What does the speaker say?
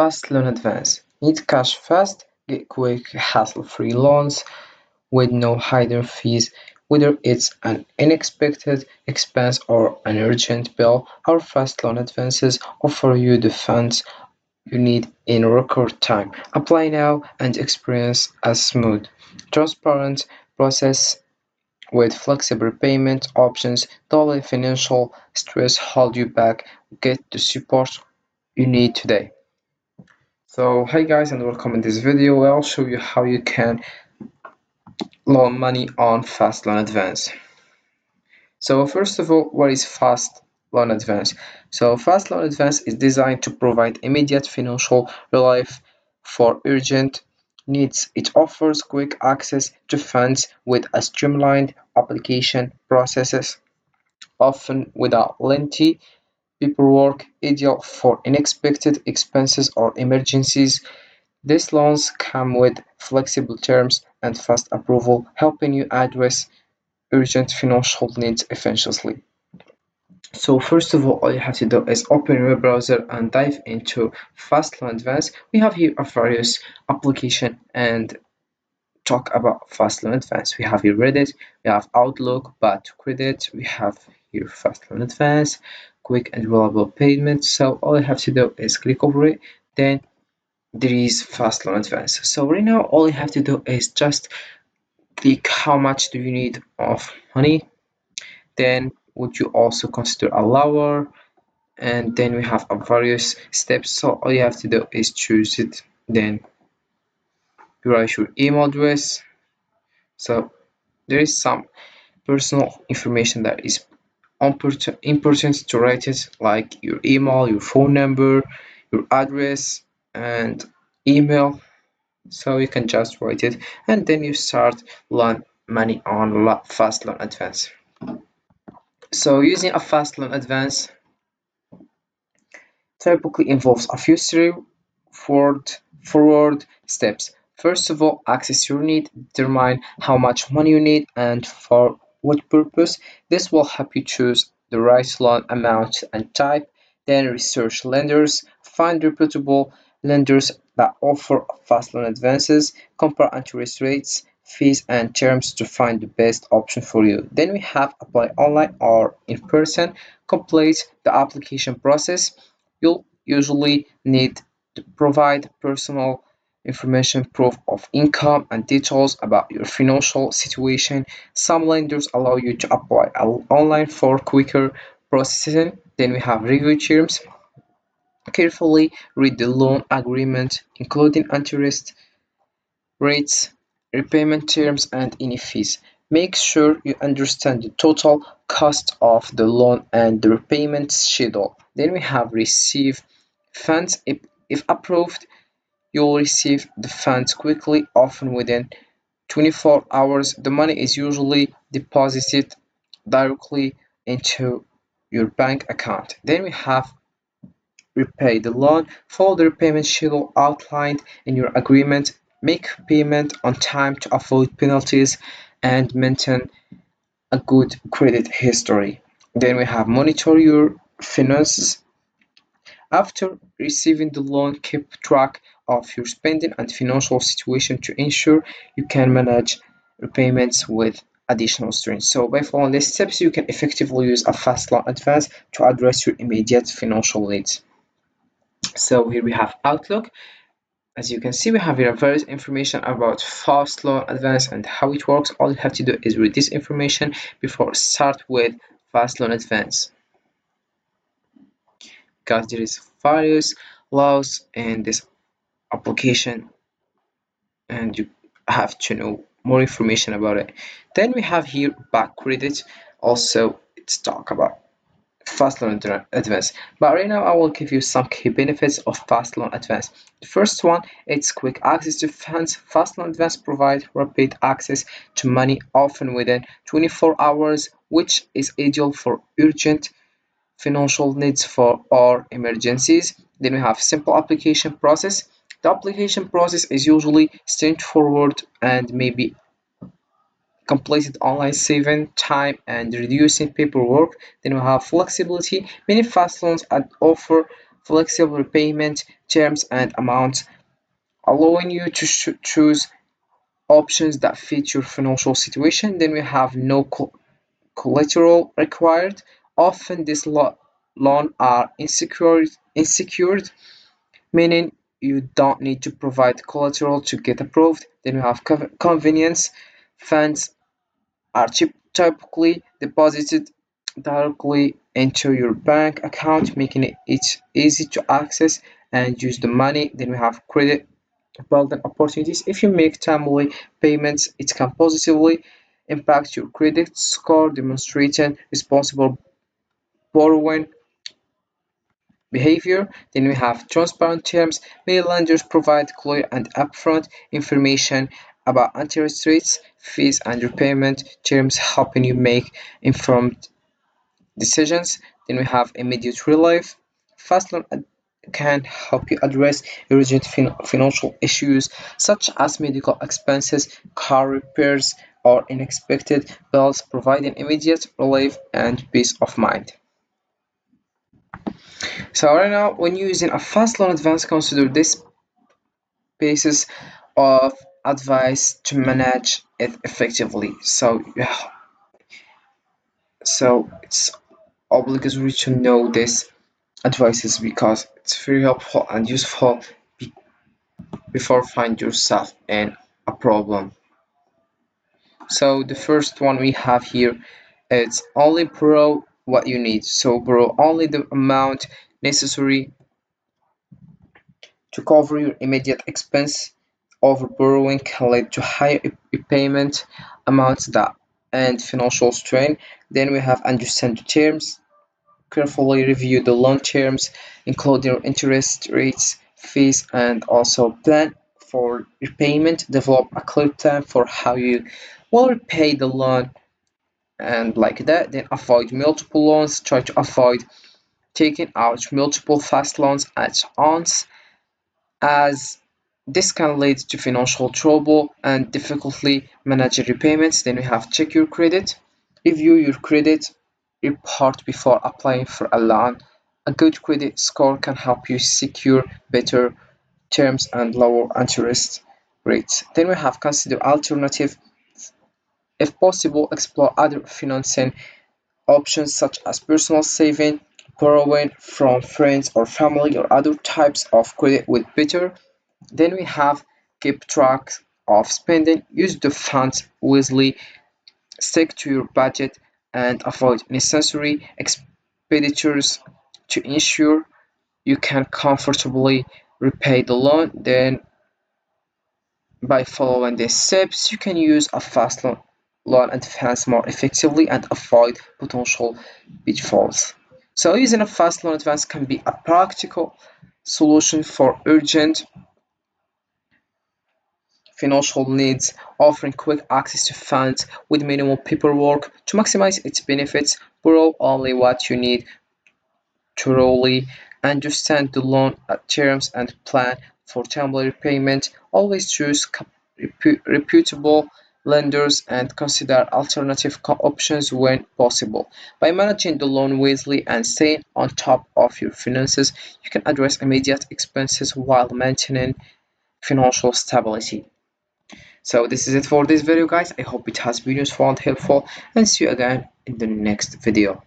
Fast loan advance. Need cash fast? Get quick, hassle-free loans with no hidden fees. Whether it's an unexpected expense or an urgent bill, our fast loan advances offer you the funds you need in record time. Apply now and experience a smooth, transparent process with flexible payment options. Don't let financial stress hold you back. Get the support you need today. So hi guys and welcome in this video. I'll show you how you can loan money on fast loan advance. So first of all, what is fast loan advance? So fast loan advance is designed to provide immediate financial relief for urgent needs. It offers quick access to funds with a streamlined application processes, often without lengthy paperwork, ideal for unexpected expenses or emergencies. These loans come with flexible terms and fast approval, helping you address urgent financial needs efficiently. So first of all you have to do is open your web browser and dive into Fastloan Advance. We have here a various application and talk about Fastloan Advance. We have here Reddit, we have Outlook, Bad Credit, we have here Fastloan Advance, quick and reliable payment. So all you have to do is click over it, then there is Fastloan Advance. So right now all you have to do is just click how much do you need of money, then would you also consider a lower, and then we have a various steps. So all you have to do is choose it, then you write your email address. So there is some personal information that is important to write it, like your email, your phone number, your address and email. So you can just write it and then you start loan money on fast loan advance. So using a fast loan advance typically involves a few straightforward steps. First of all, access your need, determine how much money you need and for what purpose. This will help you choose the right loan amount and type. Then research lenders, find reputable lenders that offer fast loan advances, compare interest rates, fees and terms to find the best option for you. Then we have apply online or in person, complete the application process. You'll usually need to provide personal information, proof of income, and details about your financial situation. Some lenders allow you to apply online for quicker processing. Then we have review terms. Carefully read the loan agreement, including interest rates, repayment terms, and any fees. Make sure you understand the total cost of the loan and the repayment schedule. Then we have receive funds. If approved, you will receive the funds quickly, often within 24 hours. The money is usually deposited directly into your bank account. Then we have repay the loan. Follow the repayment schedule outlined in your agreement. Make payment on time to avoid penalties and maintain a good credit history. Then we have monitor your finances. After receiving the loan, keep track of your spending and financial situation to ensure you can manage repayments with additional strength. So by following these steps, you can effectively use a fast loan advance to address your immediate financial needs. So here we have Outlook. As you can see, we have here various information about fast loan advance and how it works. All you have to do is read this information before start with fast loan advance, because there is various laws in this application and you have to know more information about it. Then we have here back credit. Also, it's talk about fast loan advance, but right now I will give you some key benefits of fast loan advance. The first one, it's quick access to funds. Fast loan advance provide rapid access to money, often within 24 hours, which is ideal for urgent financial needs for or emergencies. Then we have simple application process. The application process is usually straightforward and may be completed online, saving time and reducing paperwork. Then we have flexibility. Many fast loans offer flexible repayment terms and amounts, allowing you to choose options that fit your financial situation. Then we have no collateral required. Often these loans are insecured, meaning you don't need to provide collateral to get approved. Then we have convenience. Funds are typically deposited directly into your bank account, making it easy to access and use the money. Then we have credit building opportunities. If you make timely payments, it can positively impact your credit score, demonstrating responsible borrowing behavior. Then we have transparent terms. Many lenders provide clear and upfront information about interest rates, fees, and repayment terms, helping you make informed decisions. Then we have immediate relief. Fastloan can help you address urgent financial issues such as medical expenses, car repairs, or unexpected bills, providing immediate relief and peace of mind. So right now, when using a fast loan advance, consider this pieces of advice to manage it effectively. So yeah, so it's obligatory to know this advices because it's very helpful and useful before find yourself in a problem. So the first one we have here, it's only borrow what you need. So borrow only the amount necessary to cover your immediate expense. Over borrowing can lead to higher repayment amounts that and financial strain. Then we have understand the terms. Carefully review the loan terms, including interest rates, fees, and also plan for repayment. Develop a clear time for how you will repay the loan and like that. Then avoid multiple loans. Try to avoid taking out multiple fast loans at once, as this can lead to financial trouble and difficulty managing repayments. Then we have check your credit. Review your credit report before applying for a loan. A good credit score can help you secure better terms and lower interest rates. Then we have consider alternative. If possible, explore other financing options such as personal saving, borrowing from friends or family, or other types of credit with better. Then we have keep track of spending, use the funds wisely, stick to your budget, and avoid unnecessary expenditures to ensure you can comfortably repay the loan. Then by following these steps, you can use a fast loan advance more effectively and avoid potential pitfalls. So using a fast loan advance can be a practical solution for urgent financial needs, offering quick access to funds with minimal paperwork. To maximize its benefits, borrow only what you need to thoroughly understand the loan terms and plan for timely repayment. Always choose reputable lenders and consider alternative options when possible. By managing the loan wisely and staying on top of your finances, you can address immediate expenses while maintaining financial stability. So this is it for this video, guys. I hope it has been useful and helpful, and see you again in the next video.